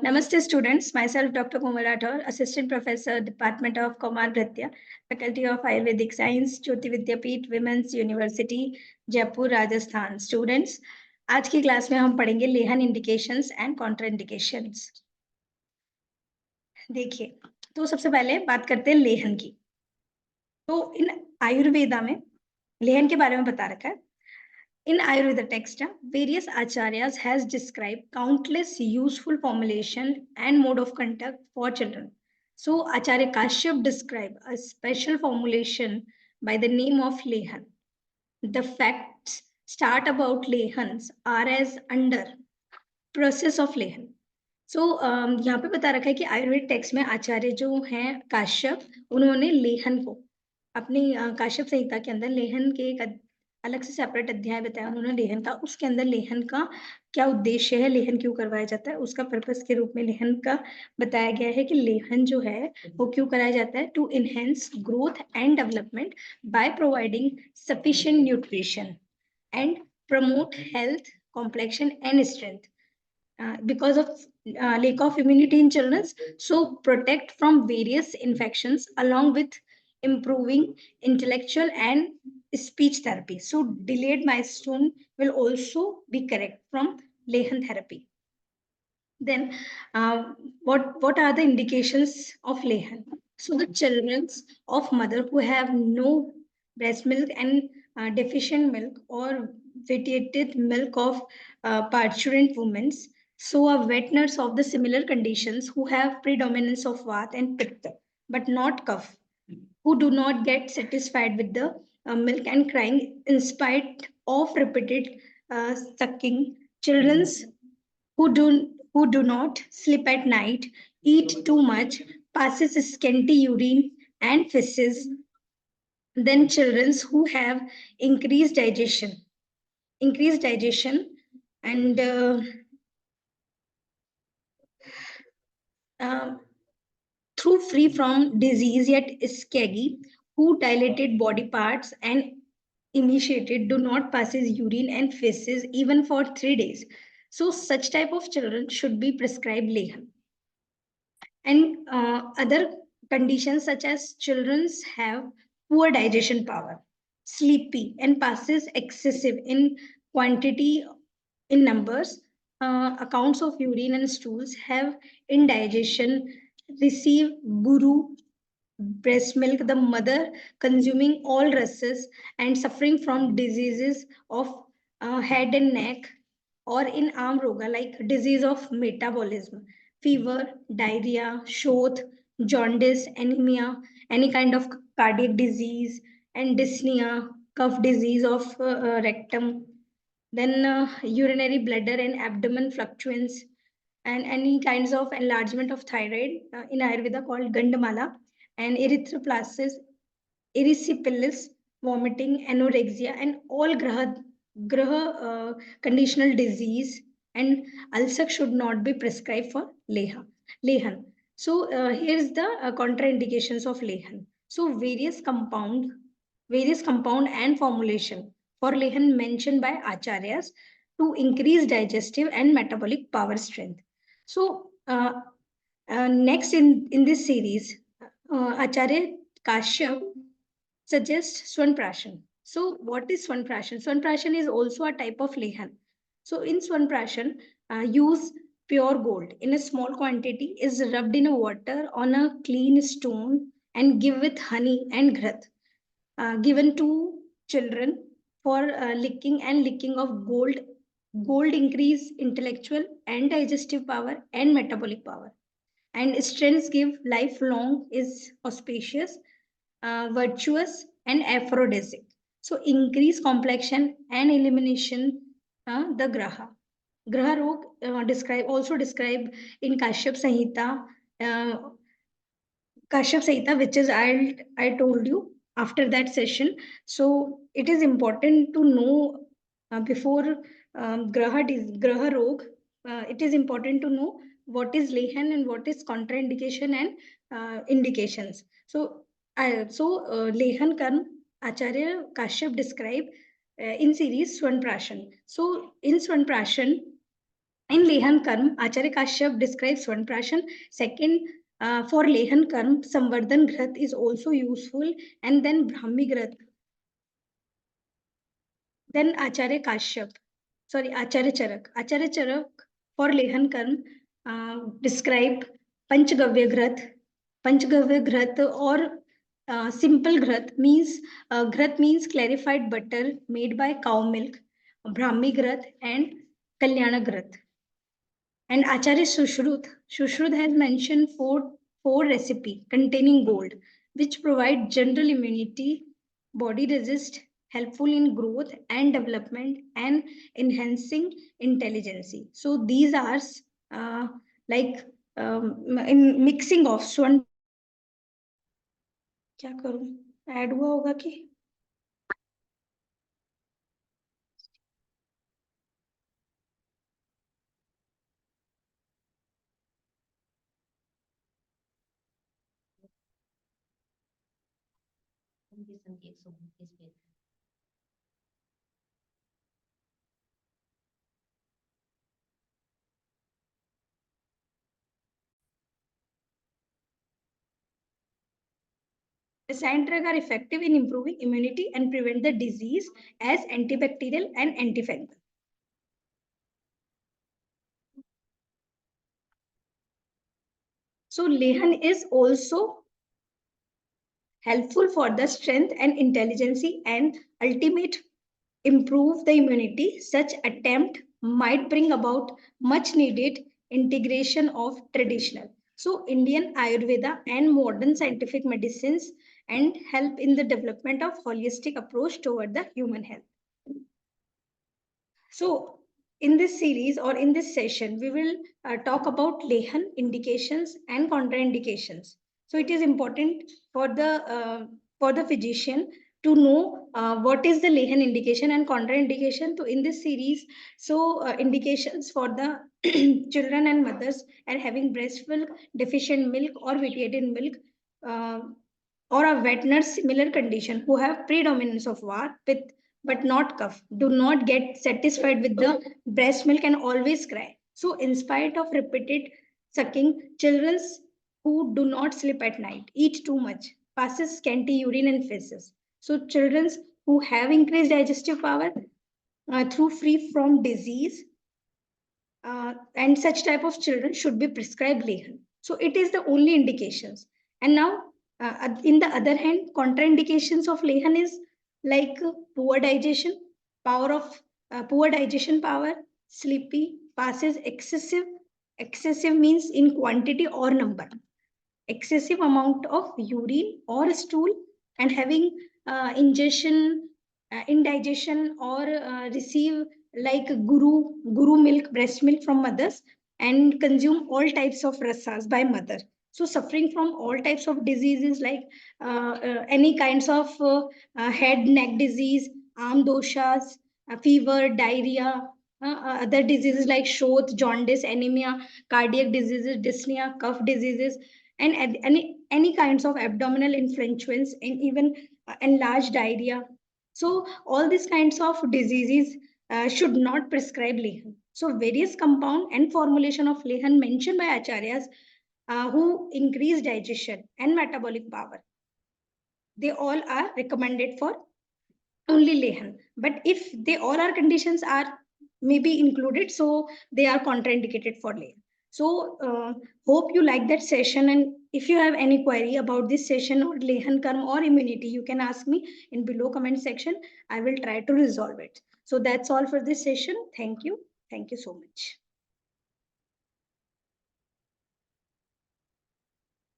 Namaste students, myself Dr. Komal, Assistant Professor, Department of Komal, Faculty of Ayurvedic Science, JYOTI VIDYAPEETH, Women's University, Jaipur, Rajasthan. Students, आज की class में हम पढ़ेंगे लेहन indications and contraindications. देखिए, तो सबसे पहले बात करते हैं लेहन की। तो इन आयुर्वेदा में लेहन के बारे में बता रखा है। In Ayurveda text, various acharyas has described countless useful formulation and mode of conduct for children. So Acharya Kashyap described a special formulation by the name of lehan. The facts start about lehans are as under process of lehan. So यहाँ पे बता रखा है कि Ayurveda text में आचार्य जो हैं काश्यप, उन्होंने लेहन को अपनी काश्यप संहिता के अंदर लेहन के एक अलग से सेपरेट अध्याय बताया उन्होंने लेहन का। उसके अंदर लेहन का क्या उद्देश्य है, लेहन क्यों करवाया जाता है, उसका पर्पस के रूप में लेहन का बताया गया है कि लेहन जो है वो क्यों कराया जाता है, to enhance growth and development by providing sufficient nutrition and promote health, complexion and strength because of lack of immunity in children, so protect from various infections along with improving intellectual and speech therapy. So delayed milestone will also be correct from lehan therapy. Then what are the indications of lehan? So the children of mother who have no breast milk and deficient milk or vitiated milk of parturient women, so are wet nurse of the similar conditions who have predominance of Vata and Pitta, but not Kapha, who do not get satisfied with the milk and crying in spite of repeated sucking. Children who do not sleep at night, eat too much, passes scanty urine and feces. Then children who have increased digestion and through free from disease yet scaggy, who dilated body parts and emaciated, do not passes urine and feces even for 3 days. So such type of children should be prescribed lehan. And other conditions such as children have poor digestion power, sleepy and passes excessive in quantity in numbers, accounts of urine and stools, have indigestion, receive guru breast milk, the mother consuming all russes and suffering from diseases of head and neck, or in arm roga like disease of metabolism, fever, diarrhea, shoth, jaundice, anemia, any kind of cardiac disease, and dyspnea, cough disease of rectum, then urinary bladder and abdomen fluctuations, and any kinds of enlargement of thyroid in Ayurveda called Gandamala, and erythroplasia, erysipelas, vomiting, anorexia, and all graha conditional disease and ulcer should not be prescribed for lehan. So here's the contraindications of lehan. So various compound and formulation for lehan mentioned by acharyas to increase digestive and metabolic power strength. So next in this series, Acharya Kashyap suggests Swanprashan. So what is Swanprashan? Swanprashan is also a type of lehan. So in Swanprashan, use pure gold in a small quantity is rubbed in a water on a clean stone and give with honey and ghrat. Given to children for licking of gold. Gold increase intellectual and digestive power and metabolic power. And strengths give lifelong is auspicious, virtuous, and aphrodisiac. So increase complexion and elimination the graha. Graha rog also describe in Kashyap Samhita. Kashyap Samhita, which is I told you after that session. So it is important to know before graha rog. It is important to know what is lehan and what is contraindication and indications. So lehan karm Acharya Kashyap describe in series Swanprashan. So in Swanprashan, In Lehan Karm, Acharya Kashyap describes Swanprashan. Second, for Lehan Karm, Samvardhan Grat is also useful, and then Brahmi Grat. Then Acharya Kashyap, sorry, Acharya Charak. Acharya Charak for Lehan Karm described Panchgavya Grat. Panchgavya Grat or simple grat means clarified butter made by cow milk, Brahmi Grat and Kalyana Grat. And Acharya Sushruth has mentioned four recipe containing gold, which provide general immunity, body resist, helpful in growth and development, and enhancing intelligence. So these are uh, like in mixing of swan. क्या करूं? Add हुआ होगा कि Assigned drug are effective in improving immunity and prevent the disease as antibacterial and antifungal. So lehan is also helpful for the strength and intelligence and ultimate improve the immunity. Such attempt might bring about much needed integration of traditional. So Indian Ayurveda and modern scientific medicines and help in the development of holistic approach toward the human health. So, in this series or in this session, we will talk about lehan indications and contraindications. So, it is important for the physician to know what is the lehan indication and contraindication. So, in this series, indications for the children and mothers are having breast milk, deficient milk, or vitiated milk. Uh, or a wet nurse similar condition who have predominance of var with but not cough do not get satisfied with the breast milk and always cry. So in spite of repeated sucking, children who do not sleep at night, eat too much, passes scanty urine and feces. So children who have increased digestive power through free from disease and such type of children should be prescribed lehan. So it is the only indications. And now, in the other hand, contraindications of lehan is like poor digestion, poor digestion power, sleepy, passes excessive. Excessive means in quantity or number excessive amount of urine or stool and having ingestion indigestion or receive like guru milk breast milk from mothers and consume all types of rasas by mother, so suffering from all types of diseases like any kinds of head neck disease, arm doshas, fever, diarrhea, other diseases like shoth, jaundice, anemia, cardiac diseases, dyspnea, cough diseases, and any kinds of abdominal influence and even enlarged diarrhea. So all these kinds of diseases should not prescribe lehan. So various compound and formulation of lehan mentioned by acharyas who increase digestion and metabolic power, they all are recommended for only lehan. But if they all our conditions are maybe included, so they are contraindicated for lehan. So hope you like that session. And if you have any query about this session or lehan karma or immunity, you can ask me in below comment section. I will try to resolve it. So that's all for this session. Thank you. Thank you so much.